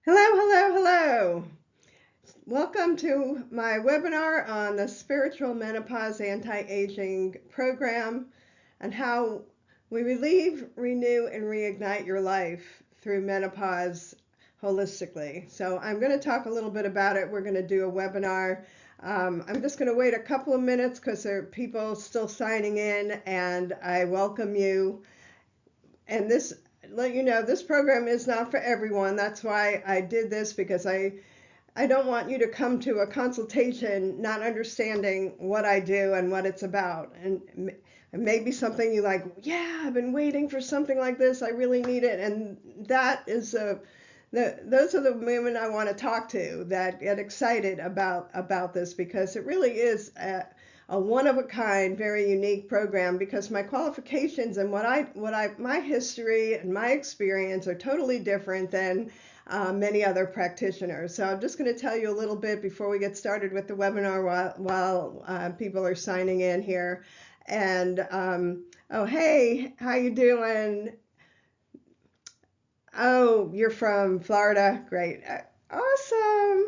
Hello, hello, hello. Welcome to my webinar on the Spiritual Menopause Anti-Aging Program and how we relieve, renew, and reignite your life through menopause holistically. So I'm going to talk a little bit about it. We're going to do a webinar. I'm just going to wait a couple of minutes because there are people still signing in, and I welcome you. And let you know, this program is not for everyone. That's why I did this, because I don't want you to come to a consultation not understanding what I do and what it's about. And maybe something you like, yeah, I've been waiting for something like this. I really need it. And that is those are the women I want to talk to that get excited about this, because it really is a one of a kind, very unique program, because my qualifications and my history and my experience are totally different than many other practitioners. So I'm just going to tell you a little bit before we get started with the webinar while people are signing in here. And oh, hey, how you doing? Oh, you're from Florida. Great. Awesome.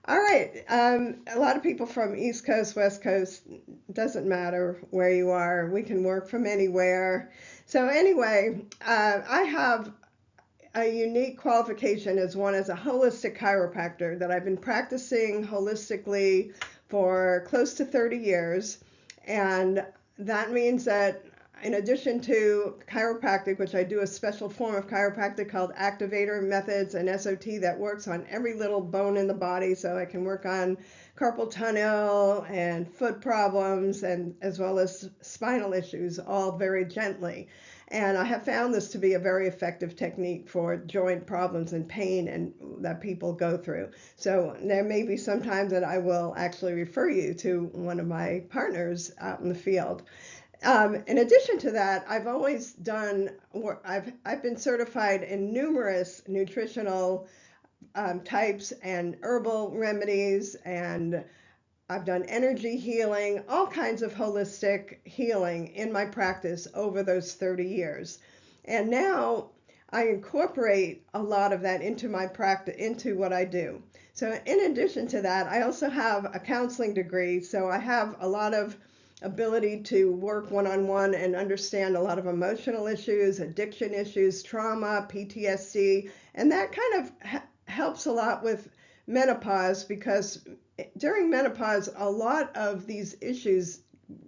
All right. A lot of people from East Coast, West Coast, doesn't matter where you are. We can work from anywhere. So anyway, I have a unique qualification as a holistic chiropractor that I've been practicing holistically for close to 30 years. And that means that in addition to chiropractic, which I do a special form of chiropractic called activator methods and SOT that works on every little bone in the body, so I can work on carpal tunnel and foot problems, and as well as spinal issues, all very gently. And I have found this to be a very effective technique for joint problems and pain and that people go through. So there may be some times that I will actually refer you to one of my partners out in the field. In addition to that, I've always done, I've been certified in numerous nutritional types and herbal remedies, and I've done energy healing, all kinds of holistic healing in my practice over those 30 years. And now I incorporate a lot of that into my practice, into what I do. So in addition to that, I also have a counseling degree, so I have a lot of ability to work one-on-one and understand a lot of emotional issues, addiction issues, trauma, PTSD, and that kind of helps a lot with menopause, because during menopause, a lot of these issues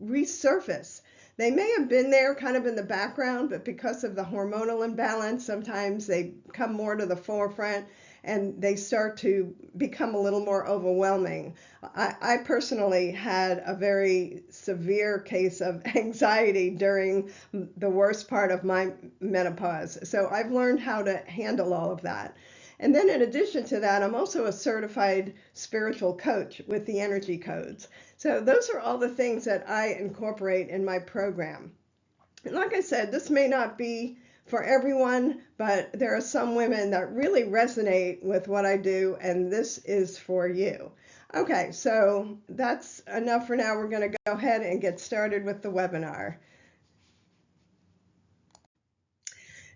resurface. They may have been there kind of in the background, but because of the hormonal imbalance, sometimes they come more to the forefront and they start to become a little more overwhelming. I personally had a very severe case of anxiety during the worst part of my menopause. So I've learned how to handle all of that. And then in addition to that, I'm also a certified spiritual coach with the energy codes. So those are all the things that I incorporate in my program. And like I said, this may not be for everyone, but there are some women that really resonate with what I do, and this is for you. Okay, so that's enough for now. We're going to go ahead and get started with the webinar.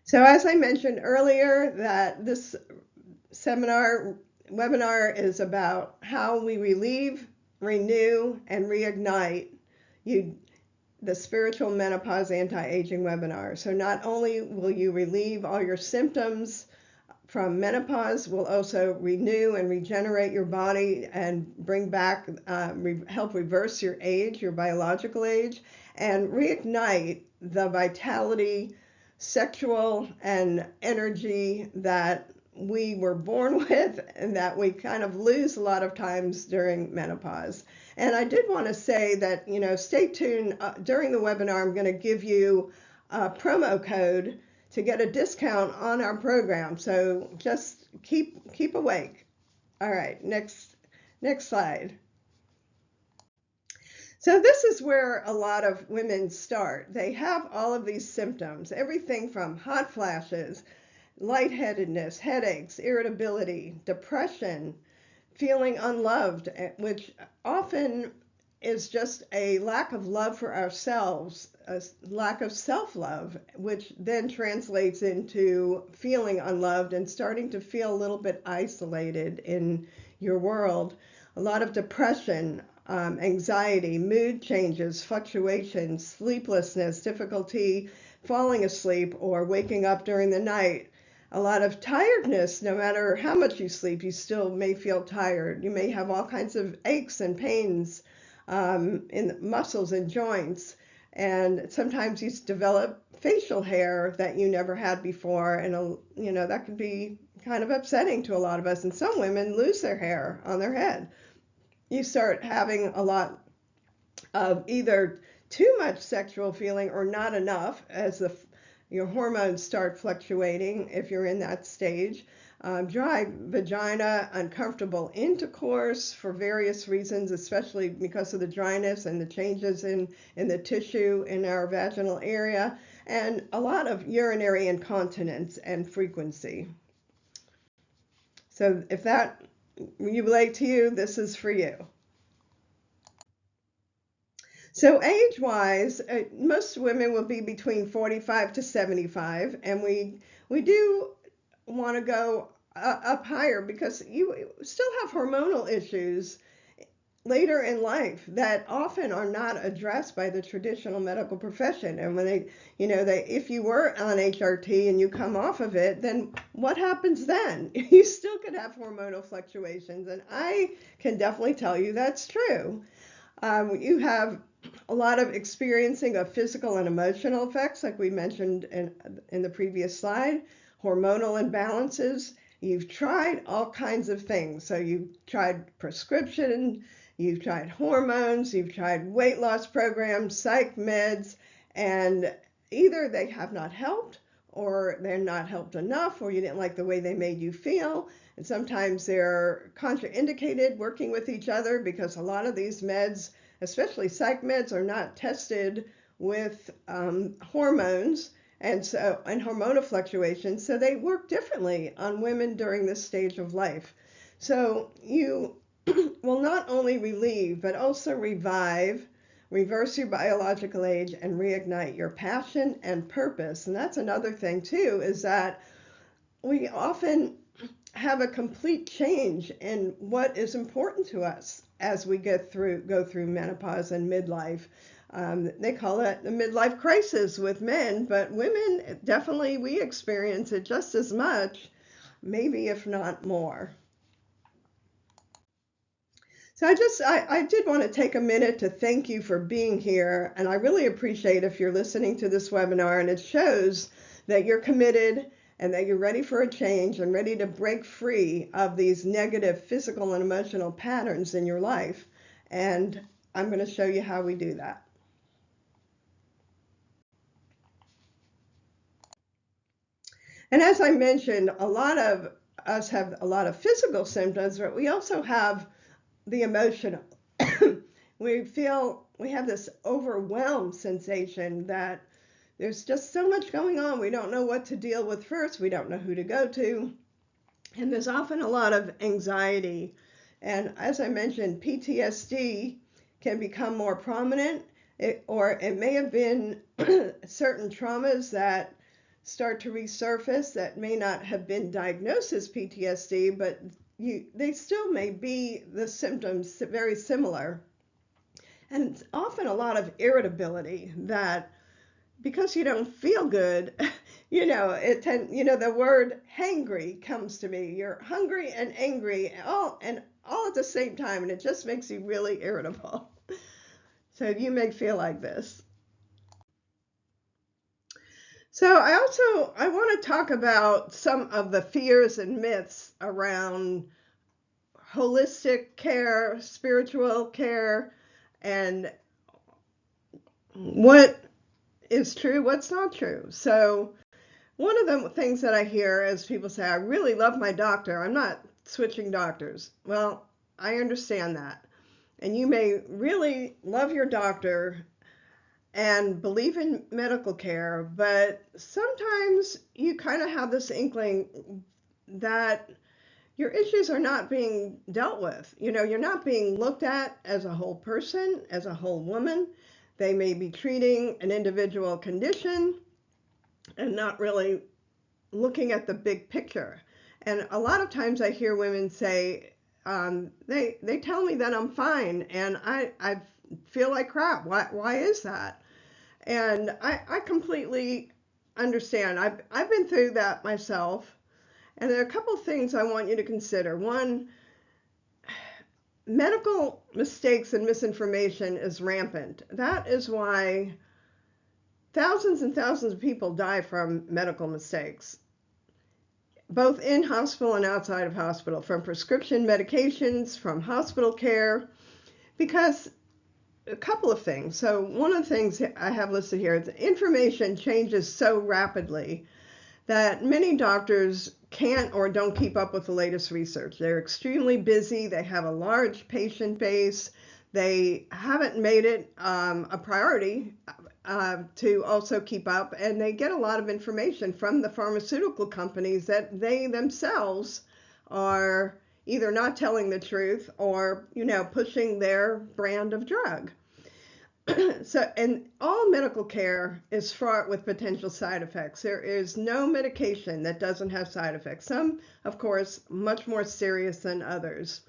So as I mentioned earlier, that this webinar is about how we relieve, renew, and reignite the Spiritual Menopause Anti-Aging webinar. So not only will you relieve all your symptoms from menopause, we'll also renew and regenerate your body and bring back, help reverse your age, your biological age, and reignite the vitality, sexual, and energy that we were born with and that we kind of lose a lot of times during menopause. And I did want to say that, stay tuned. During the webinar, I'm going to give you a promo code to get a discount on our program. So just keep awake. All right, next slide. So this is where a lot of women start. They have all of these symptoms, everything from hot flashes, lightheadedness, headaches, irritability, depression, feeling unloved, which often is just a lack of love for ourselves, a lack of self-love, which then translates into feeling unloved and starting to feel a little bit isolated in your world. A lot of depression, anxiety, mood changes, fluctuations, sleeplessness, difficulty falling asleep or waking up during the night. A lot of tiredness. No matter how much you sleep, you still may feel tired. You may have all kinds of aches and pains in muscles and joints. And sometimes you develop facial hair that you never had before. And, that could be kind of upsetting to a lot of us. And some women lose their hair on their head. You start having a lot of either too much sexual feeling or not enough as your hormones start fluctuating if you're in that stage. Dry vagina, uncomfortable intercourse for various reasons, especially because of the dryness and the changes in the tissue in our vaginal area, and a lot of urinary incontinence and frequency. So if that relate to you, this is for you. So age-wise, most women will be between 45 to 75, and we do want to go up higher because you still have hormonal issues later in life that often are not addressed by the traditional medical profession. And when if you were on HRT and you come off of it, then what happens then? You still could have hormonal fluctuations, and I can definitely tell you that's true. You have a lot of experiencing of physical and emotional effects, like we mentioned in the previous slide, hormonal imbalances. You've tried all kinds of things. So you've tried prescription, you've tried hormones, you've tried weight loss programs, psych meds, and either they have not helped or they're not helped enough, or you didn't like the way they made you feel. And sometimes they're contraindicated working with each other because a lot of these meds, especially psych meds, are not tested with hormones and hormonal fluctuations, so they work differently on women during this stage of life. So you will not only relieve but also revive, reverse your biological age, and reignite your passion and purpose. And that's another thing too, is that we often have a complete change in what is important to us as we go through menopause and midlife. They call it the midlife crisis with men, but women, definitely we experience it just as much, maybe if not more. So I did want to take a minute to thank you for being here, and I really appreciate if you're listening to this webinar, and it shows that you're committed and that you're ready for a change and ready to break free of these negative physical and emotional patterns in your life. And I'm going to show you how we do that. And as I mentioned, a lot of us have a lot of physical symptoms, but we also have the emotional. We have this overwhelmed sensation that there's just so much going on. We don't know what to deal with first. We don't know who to go to. And there's often a lot of anxiety. And as I mentioned, PTSD can become more prominent, or it may have been certain traumas that start to resurface that may not have been diagnosed as PTSD, but they still may be the symptoms very similar. And it's often a lot of irritability that because you don't feel good, the word hangry comes to me. You're hungry and angry all at the same time, and it just makes you really irritable. So you may feel like this. So I want to talk about some of the fears and myths around holistic care, spiritual care, and what is true, what's not true. So one of the things that I hear is people say, I really love my doctor. I'm not switching doctors. Well, I understand that. And you may really love your doctor and believe in medical care, but sometimes you kind of have this inkling that your issues are not being dealt with. You're not being looked at as a whole person, as a whole woman. They may be treating an individual condition and not really looking at the big picture. And a lot of times I hear women say, they tell me that I'm fine, and I feel like crap. Why is that? And I completely understand. I've been through that myself. And there are a couple of things I want you to consider. One, medical mistakes and misinformation is rampant. That is why thousands and thousands of people die from medical mistakes, both in hospital and outside of hospital, from prescription medications, from hospital care, because a couple of things. So one of the things I have listed here, the information changes so rapidly that many doctors can't or don't keep up with the latest research. They're extremely busy. They have a large patient base. They haven't made it a priority to also keep up, and they get a lot of information from the pharmaceutical companies that they themselves are either not telling the truth or, pushing their brand of drug. So, and all medical care is fraught with potential side effects. There is no medication that doesn't have side effects. Some, of course, much more serious than others.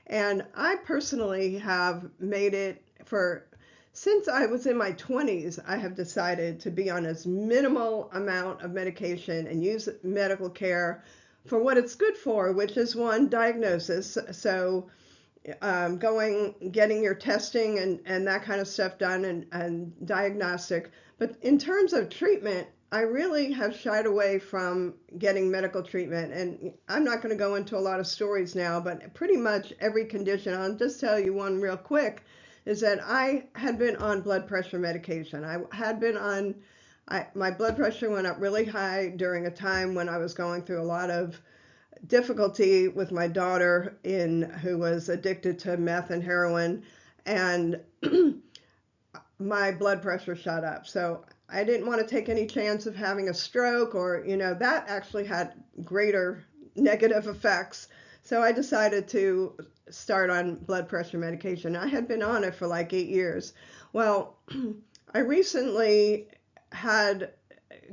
And I personally have made it since I was in my 20s, I have decided to be on as minimal amount of medication and use medical care for what it's good for, which is one, diagnosis. So getting your testing and that kind of stuff done and diagnostic. But in terms of treatment, I really have shied away from getting medical treatment. And I'm not going to go into a lot of stories now, but pretty much every condition, I'll just tell you one real quick, is that I had been on blood pressure medication. I had been on, my blood pressure went up really high during a time when I was going through a lot of difficulty with my daughter who was addicted to meth and heroin, and my blood pressure shot up. So I didn't want to take any chance of having a stroke or, that actually had greater negative effects. So I decided to start on blood pressure medication. I had been on it for like 8 years. Well, I recently had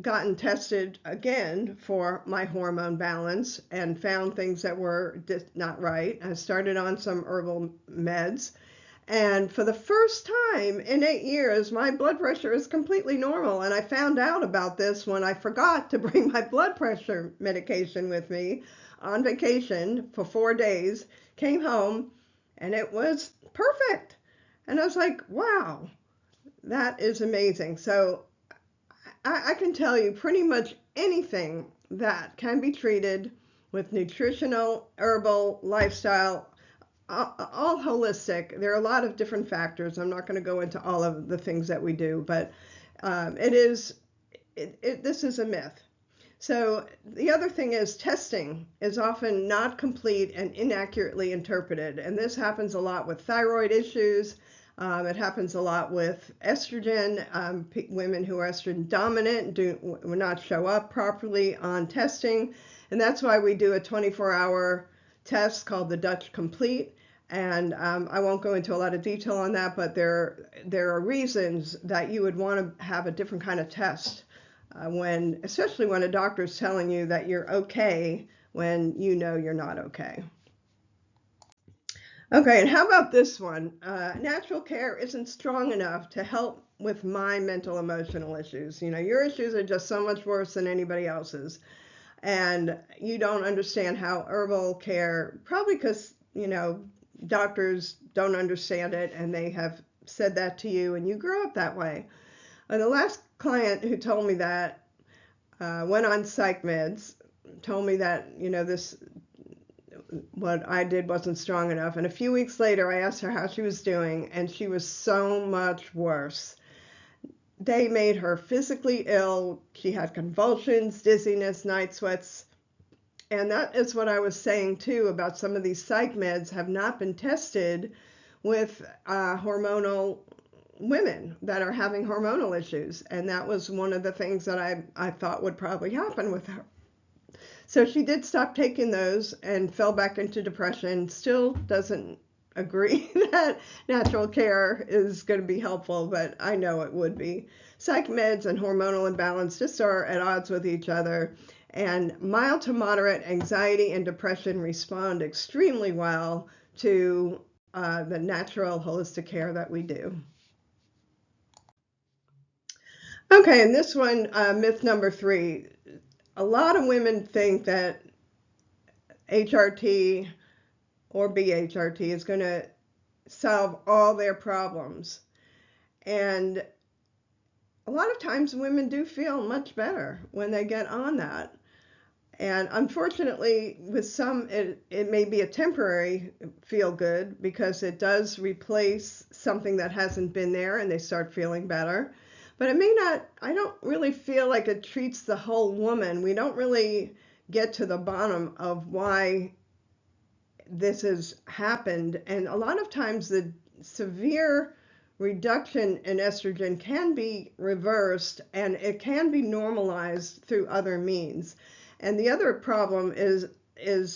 gotten tested again for my hormone balance and found things that were not right. I started on some herbal meds, and for the first time in 8 years, my blood pressure is completely normal. And I found out about this when I forgot to bring my blood pressure medication with me on vacation for 4 days, came home, and it was perfect. And I was like, wow, that is amazing. So I can tell you pretty much anything that can be treated with nutritional, herbal, lifestyle, all holistic. There are a lot of different factors. I'm not going to go into all of the things that we do, but this is a myth. So the other thing is testing is often not complete and inaccurately interpreted. And this happens a lot with thyroid issues. It happens a lot with estrogen. Women who are estrogen dominant will not show up properly on testing. And that's why we do a 24-hour test called the Dutch Complete. And I won't go into a lot of detail on that, but there are reasons that you would want to have a different kind of test especially when a doctor is telling you that you're okay when you know you're not okay. Okay, and how about this one? Natural care isn't strong enough to help with my mental emotional issues. Your issues are just so much worse than anybody else's. And you don't understand how herbal care, probably because, doctors don't understand it and they have said that to you and you grew up that way. The last client who told me that went on psych meds, told me that, what I did wasn't strong enough. And a few weeks later, I asked her how she was doing, and she was so much worse. They made her physically ill. She had convulsions, dizziness, night sweats. And that is what I was saying, too, about some of these psych meds have not been tested with hormonal women that are having hormonal issues. And that was one of the things that I thought would probably happen with her. So she did stop taking those and fell back into depression. Still doesn't agree that natural care is going to be helpful, but I know it would be. Psych meds and hormonal imbalance just are at odds with each other. And mild to moderate anxiety and depression respond extremely well to the natural holistic care that we do. Okay, and this one, myth number 3. A lot of women think that HRT or BHRT is going to solve all their problems. And a lot of times women do feel much better when they get on that. And unfortunately, with some, it may be a temporary feel good because it does replace something that hasn't been there and they start feeling better. But it may not, I don't really feel like it treats the whole woman. We don't really get to the bottom of why this has happened. And a lot of times the severe reduction in estrogen can be reversed and it can be normalized through other means. And the other problem is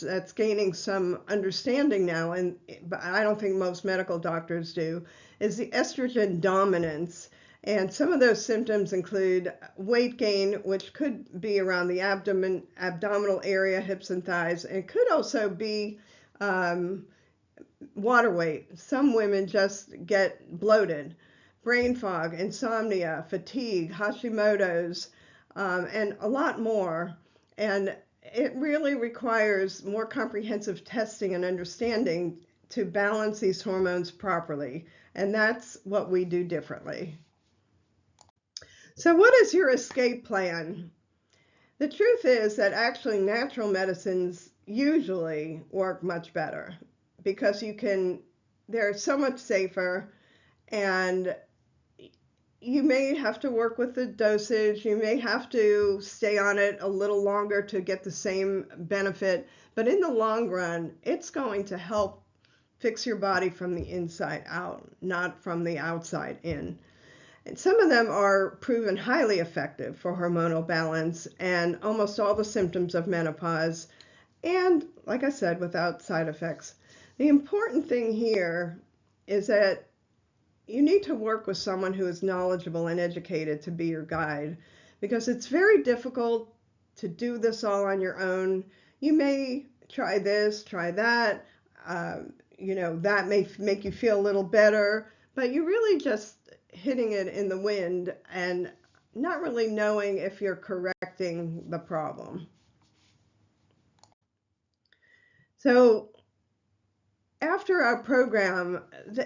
that's gaining some understanding now, and but I don't think most medical doctors do, is the estrogen dominance. And some of those symptoms include weight gain, which could be around the abdominal area, hips and thighs, and it could also be water weight. Some women just get bloated, brain fog, insomnia, fatigue, Hashimoto's, and a lot more. And it really requires more comprehensive testing and understanding to balance these hormones properly. And that's what we do differently. So what is your escape plan? The truth is that actually natural medicines usually work much better because they're so much safer, and you may have to work with the dosage, you may have to stay on it a little longer to get the same benefit, but in the long run, it's going to help fix your body from the inside out, not from the outside in. And some of them are proven highly effective for hormonal balance and almost all the symptoms of menopause, and like I said, without side effects. The important thing here is that you need to work with someone who is knowledgeable and educated to be your guide, because it's very difficult to do this all on your own. You may try this, try that, that may make you feel a little better, but you're really just hitting it in the wind and not really knowing if you're correcting the problem. So after our program,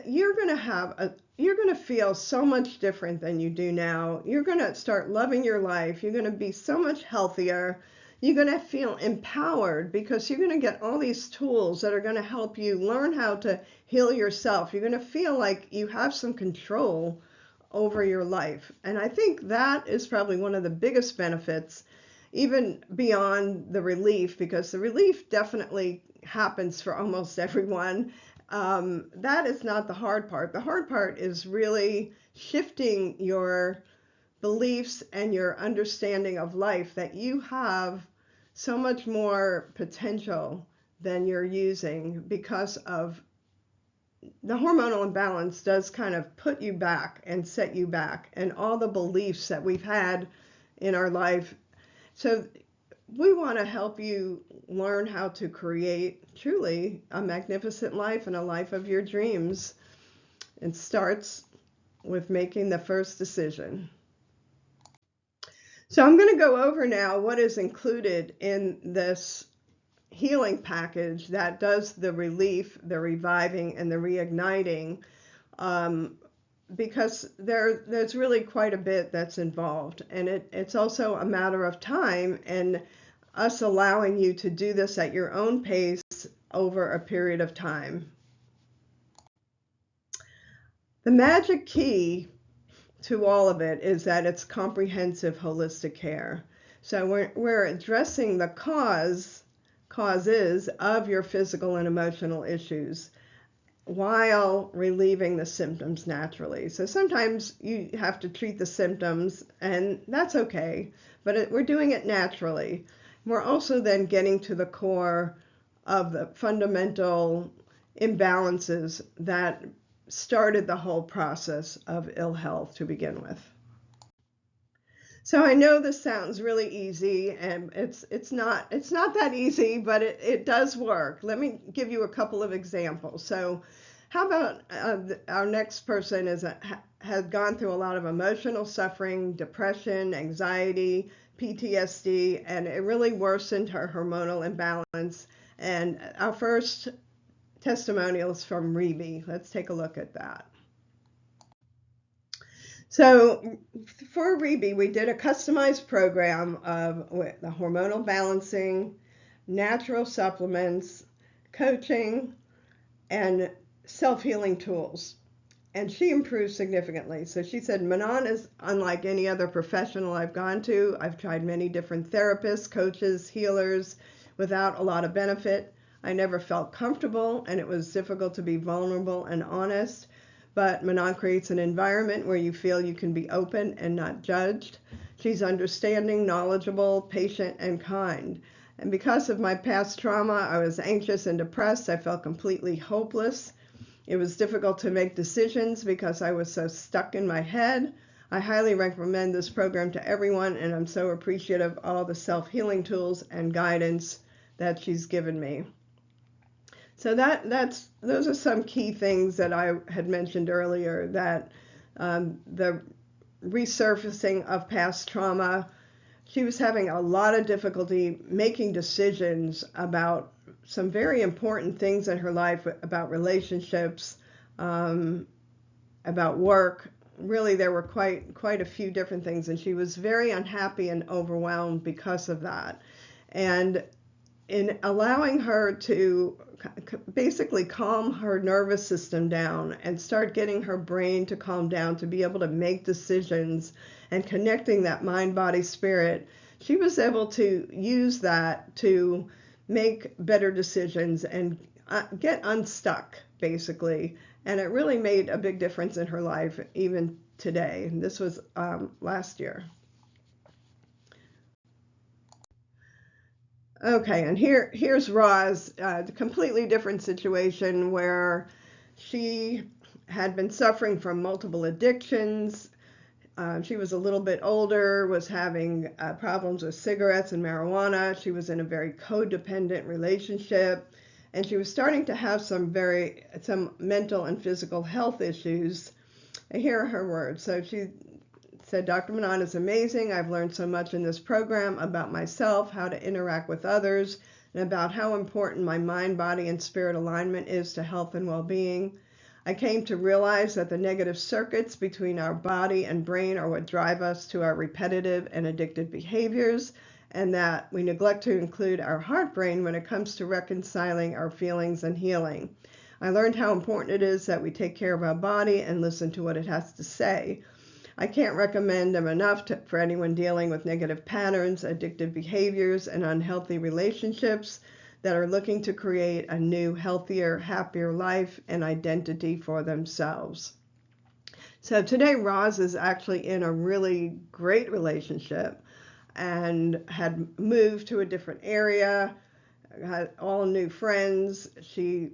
you're going to feel so much different than you do now. You're going to start loving your life. You're going to be so much healthier. You're going to feel empowered because you're going to get all these tools that are going to help you learn how to heal yourself. You're going to feel like you have some control over your life. And I think that is probably one of the biggest benefits, even beyond the relief, because the relief definitely happens for almost everyone. That is not the hard part. The hard part is really shifting your beliefs and your understanding of life, that you have so much more potential than you're using because of the hormonal imbalance does kind of put you back and set you back, and all the beliefs that we've had in our life. So we want to help you learn how to create truly a magnificent life and a life of your dreams. It starts with making the first decision. So I'm going to go over now what is included in this healing package that does the relief, the reviving, and the reigniting, because there's really quite a bit that's involved. And it's also a matter of time and us allowing you to do this at your own pace over a period of time. The magic key to all of it is that it's comprehensive holistic care. So we're addressing the causes of your physical and emotional issues while relieving the symptoms naturally. So sometimes you have to treat the symptoms, and that's okay, but we're doing it naturally. we're also then getting to the core of the fundamental imbalances that started the whole process of ill health to begin with. So I know this sounds really easy, and it's not that easy, but it does work. Let me give you a couple of examples. So how about our next person has gone through a lot of emotional suffering, depression, anxiety, PTSD, and it really worsened her hormonal imbalance. And our first testimonial is from Rebe. Let's take a look at that. So for Rebe, we did a customized program with the hormonal balancing, natural supplements, coaching, and self-healing tools. And she improved significantly. So she said, Manon is unlike any other professional I've gone to. I've tried many different therapists, coaches, healers without a lot of benefit. I never felt comfortable, and it was difficult to be vulnerable and honest. But Manon creates an environment where you feel you can be open and not judged. She's understanding, knowledgeable, patient, and kind. And because of my past trauma, I was anxious and depressed. I felt completely hopeless. It was difficult to make decisions because I was so stuck in my head. I highly recommend this program to everyone, and I'm so appreciative of all the self-healing tools and guidance that she's given me. So those are some key things that I had mentioned earlier, that the resurfacing of past trauma. She was having a lot of difficulty making decisions about some very important things in her life, about relationships, about work. Really, there were quite a few different things, and she was very unhappy and overwhelmed because of that. And in allowing her to basically calm her nervous system down and start getting her brain to calm down, to be able to make decisions and connecting that mind, body, spirit, she was able to use that to make better decisions and get unstuck, basically. And it really made a big difference in her life, even today. And this was last year. Okay, and here's Roz, a completely different situation where she had been suffering from multiple addictions. She was a little bit older, was having problems with cigarettes and marijuana. She was in a very codependent relationship, and she was starting to have some mental and physical health issues. And here are her words. So she said, Dr. Manon is amazing. I've learned so much in this program about myself, how to interact with others, and about how important my mind, body, and spirit alignment is to health and well-being. I came to realize that the negative circuits between our body and brain are what drive us to our repetitive and addictive behaviors, and that we neglect to include our heart brain when it comes to reconciling our feelings and healing. I learned how important it is that we take care of our body and listen to what it has to say. I can't recommend them enough for anyone dealing with negative patterns, addictive behaviors, and unhealthy relationships that are looking to create a new, healthier, happier life and identity for themselves. So today, Roz is actually in a really great relationship and had moved to a different area, had all new friends. She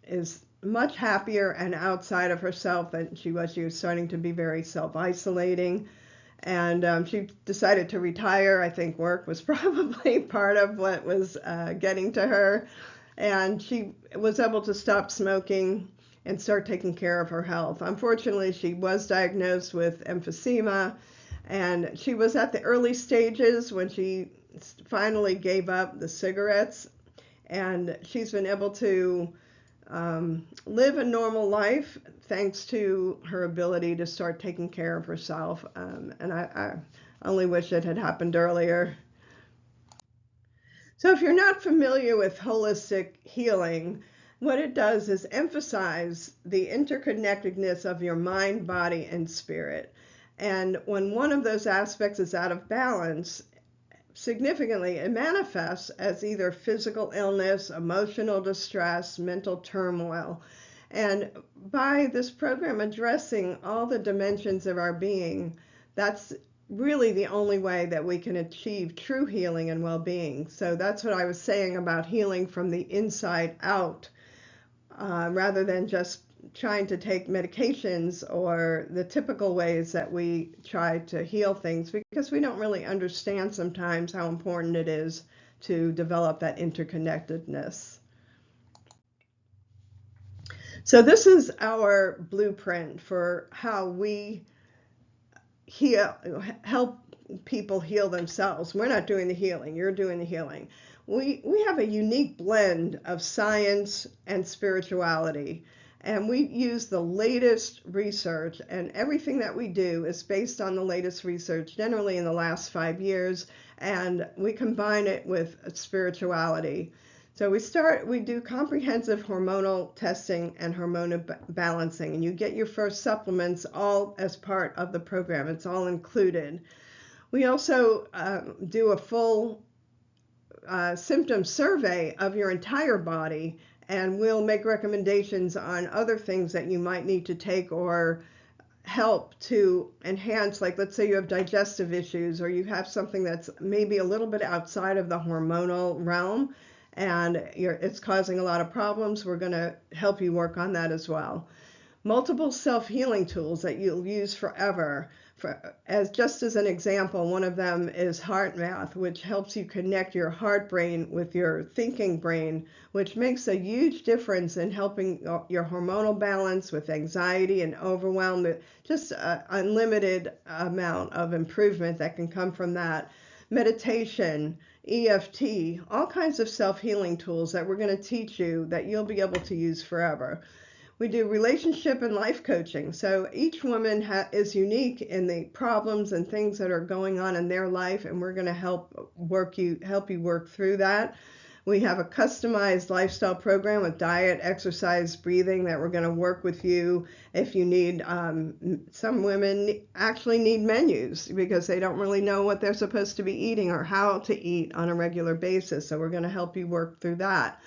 is much happier and outside of herself than she was. She was starting to be very self-isolating, and she decided to retire. I think work was probably part of what was getting to her, and she was able to stop smoking and start taking care of her health. Unfortunately, she was diagnosed with emphysema, and she was at the early stages when she finally gave up the cigarettes, and she's been able to live a normal life thanks to her ability to start taking care of herself. And I only wish it had happened earlier. So if you're not familiar with holistic healing, what it does is emphasize the interconnectedness of your mind, body, and spirit. And when one of those aspects is out of balance, significantly, it manifests as either physical illness, emotional distress, mental turmoil. And by this program addressing all the dimensions of our being, that's really the only way that we can achieve true healing and well-being. So that's what I was saying about healing from the inside out, rather than just trying to take medications or the typical ways that we try to heal things, because we don't really understand sometimes how important it is to develop that interconnectedness. So this is our blueprint for how we help people heal themselves. We're not doing the healing, you're doing the healing. We have a unique blend of science and spirituality, and we use the latest research, and everything that we do is based on the latest research, generally in the last 5 years, and we combine it with spirituality. So we do comprehensive hormonal testing and hormonal balancing, and you get your first supplements all as part of the program. It's all included. We also do a full symptom survey of your entire body, and we'll make recommendations on other things that you might need to take or help to enhance, like let's say you have digestive issues, or you have something that's maybe a little bit outside of the hormonal realm, and it's causing a lot of problems. We're going to help you work on that as well. Multiple self-healing tools that you'll use forever. Just as an example, one of them is heart math, which helps you connect your heart brain with your thinking brain, which makes a huge difference in helping your hormonal balance with anxiety and overwhelm. Just an unlimited amount of improvement that can come from that. Meditation, EFT, all kinds of self-healing tools that we're going to teach you that you'll be able to use forever. We do relationship and life coaching. So each woman is unique in the problems and things that are going on in their life, and we're going to help you work through that. We have a customized lifestyle program with diet, exercise, breathing that we're going to work with you if you need. Some women actually need menus because they don't really know what they're supposed to be eating or how to eat on a regular basis. So we're going to help you work through that.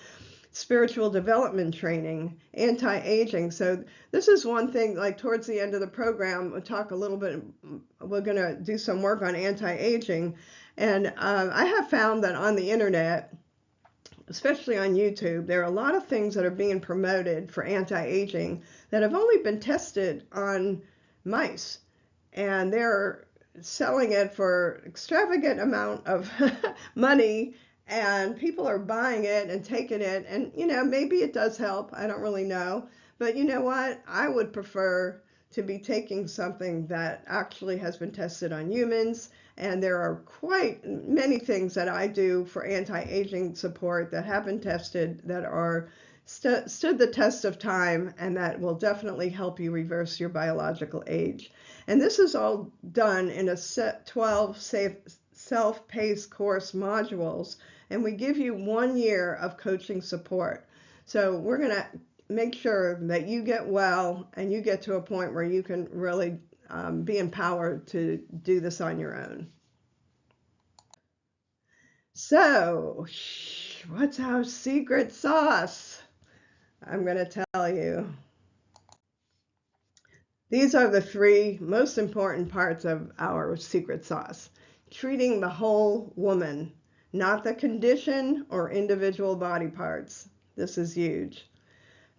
Spiritual development training, anti-aging. So this is one thing, like towards the end of the program, we're going to do some work on anti-aging. And I have found that on the internet, especially on YouTube, there are a lot of things that are being promoted for anti-aging that have only been tested on mice, and they're selling it for extravagant amount of money, and people are buying it and taking it, and maybe it does help, I don't really know, but you know what, I would prefer to be taking something that actually has been tested on humans. And there are quite many things that I do for anti-aging support that have been tested, that are stood the test of time, and that will definitely help you reverse your biological age. And this is all done in a set 12 self-paced course modules, and we give you 1 year of coaching support. So we're going to make sure that you get well and you get to a point where you can really be empowered to do this on your own. So, what's our secret sauce? I'm going to tell you. These are the 3 most important parts of our secret sauce. Treating the whole woman, not the condition or individual body parts. This is huge.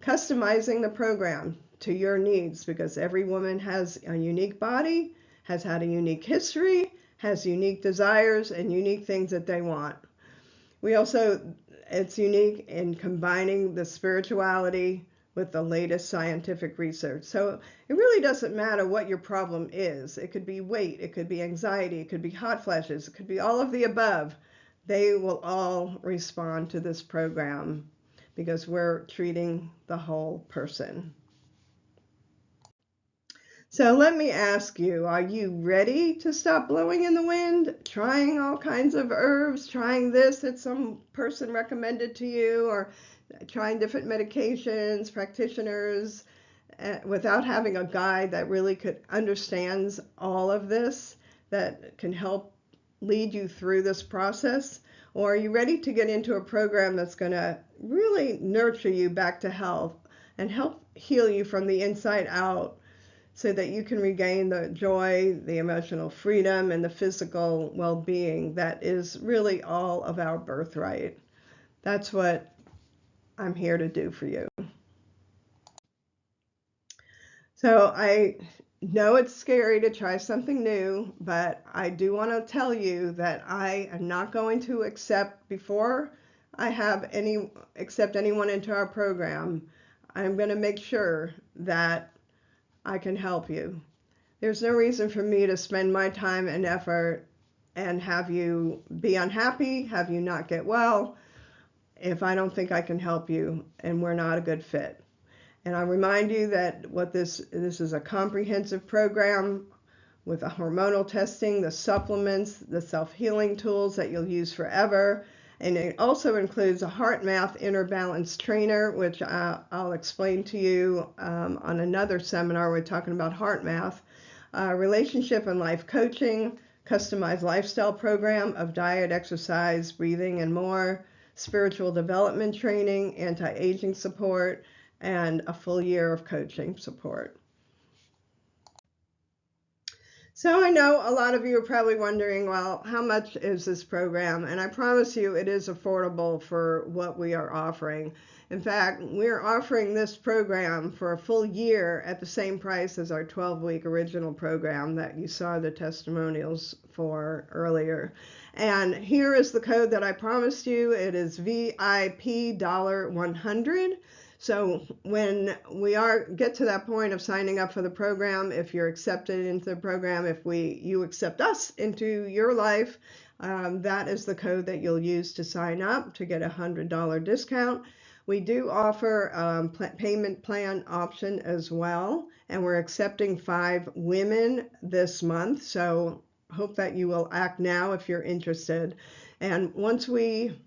Customizing the program to your needs, because every woman has a unique body, has had a unique history, has unique desires and unique things that they want. It's unique in combining the spirituality with the latest scientific research. So it really doesn't matter what your problem is. It could be weight, it could be anxiety, it could be hot flashes, it could be all of the above. They will all respond to this program, because we're treating the whole person. So let me ask you, are you ready to stop blowing in the wind, trying all kinds of herbs, trying this that some person recommended to you, or trying different medications, practitioners, without having a guide that really understands all of this, that can help lead you through this process? Or are you ready to get into a program that's going to really nurture you back to health and help heal you from the inside out, so that you can regain the joy, the emotional freedom, and the physical well-being that is really all of our birthright. That's what I'm here to do for you. So I know it's scary to try something new, but I do want to tell you that I am not going to accept, before I have accept anyone into our program, I'm going to make sure that I can help you. There's no reason for me to spend my time and effort and have you be unhappy, have you not get well, if I don't think I can help you and we're not a good fit. And I remind you that this is a comprehensive program with the hormonal testing, the supplements, the self-healing tools that you'll use forever. And it also includes a heart math inner balance trainer, which I'll explain to you on another seminar. We're talking about heart math, relationship and life coaching, customized lifestyle program of diet, exercise, breathing, and more, spiritual development training, anti-aging support, and a full year of coaching support. So I know a lot of you are probably wondering, well, how much is this program? And I promise you it is affordable for what we are offering. In fact, we're offering this program for a full year at the same price as our 12-week original program that you saw the testimonials for earlier. And here is the code that I promised you. It is VIP $100. So when we get to that point of signing up for the program, if you're accepted into the program, if you accept us into your life, that is the code that you'll use to sign up to get a $100 discount. We do offer payment plan option as well, and we're accepting 5 women this month. So hope that you will act now if you're interested. And once we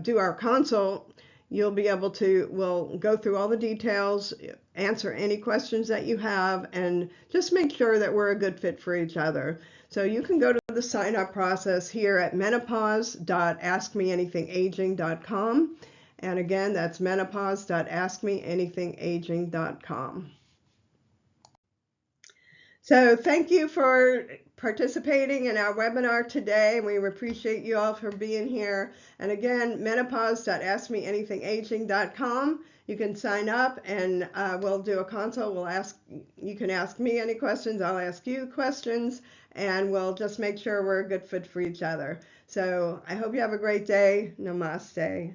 do our consult, you'll be able to, we'll go through all the details, answer any questions that you have, and just make sure that we're a good fit for each other. So you can go to the sign up process here at menopause.askmeanythingaging.com. And again, that's menopause.askmeanythingaging.com. So thank you for participating in our webinar today. We appreciate you all for being here. And again, menopause.askmeanythingaging.com. You can sign up and we'll do a consult. You can ask me any questions. I'll ask you questions, and we'll just make sure we're a good fit for each other. So I hope you have a great day. Namaste.